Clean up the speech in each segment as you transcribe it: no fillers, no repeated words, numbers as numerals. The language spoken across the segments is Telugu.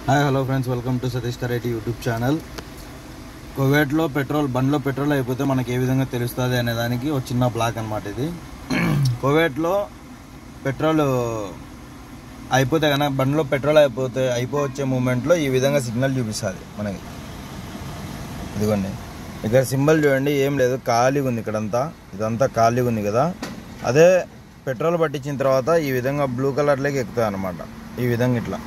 Hi hello friends, welcome to Satish Kareti YouTube channel. కువైట్లో బండ్లో పెట్రోల్ అయిపోతే మనకి ఏ విధంగా తెలుస్తుంది అనే దానికి ఒక చిన్న బ్లాక్ అనమాట ఇది. కువైట్లో పెట్రోల్ అయిపోతే కనుక బండ్లో పెట్రోల్ అయిపోవచ్చే మూమెంట్లో ఈ విధంగా సిగ్నల్ చూపిస్తుంది మనకి. ఇదిగోండి, ఇక్కడ సింబల్ చూడండి, ఏం లేదు, ఖాళీగా ఉంది. ఇదంతా ఖాళీగా ఉంది కదా. అదే పెట్రోల్ పట్టించిన తర్వాత ఈ విధంగా బ్లూ కలర్లోకి ఎక్కుతుంది అనమాట. ఈ విధంగా ఇట్లా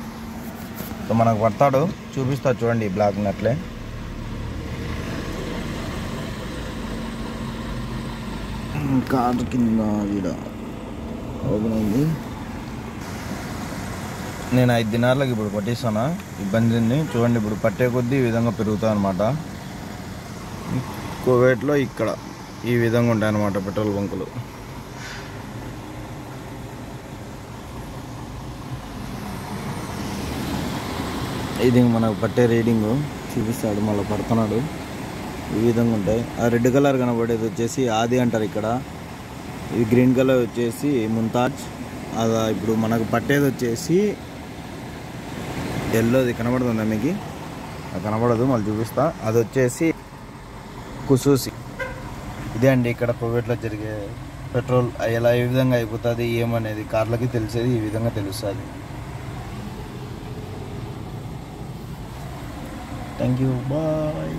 మనకు పడతాడు, చూపిస్తాడు చూడండి. ఈ బ్లాక్ నట్లే కారు కింద ఈడ ఓపెన్ అయింది. నేను 5 దినార్లకు ఇప్పుడు పట్టిస్తాను ఈ బండిని. చూడండి, ఇప్పుడు పట్టే కొద్దీ ఈ విధంగా పెరుగుతుంది అనమాట. కువైట్లో ఇక్కడ ఈ విధంగా ఉంటాయి అన్నమాట పెట్రోల్ బంకులు. ఇది మనకు పట్టే రీడింగ్ చూపిస్తాడు, మళ్ళీ పడుతున్నాడు. ఈ విధంగా ఉంటాయి. ఆ రెడ్ కలర్ కనబడేది వచ్చేసి ఆది అంటారు ఇక్కడ. ఇది గ్రీన్ కలర్ వచ్చేసి ముంతాజ్. అలా ఇప్పుడు మనకు పట్టేది వచ్చేసి ఎల్లోది కనబడుతుందా మీకు? అది కనబడదు, మళ్ళీ చూపిస్తా. అది వచ్చేసి కుసూసి. ఇదే అండి ఇక్కడ కువైట్లో జరిగే పెట్రోల్ ఎలా ఏ విధంగా అయిపోతుంది ఏమనేది కార్లకి తెలిసేది ఈ విధంగా తెలుస్తుంది. Thank you, bye.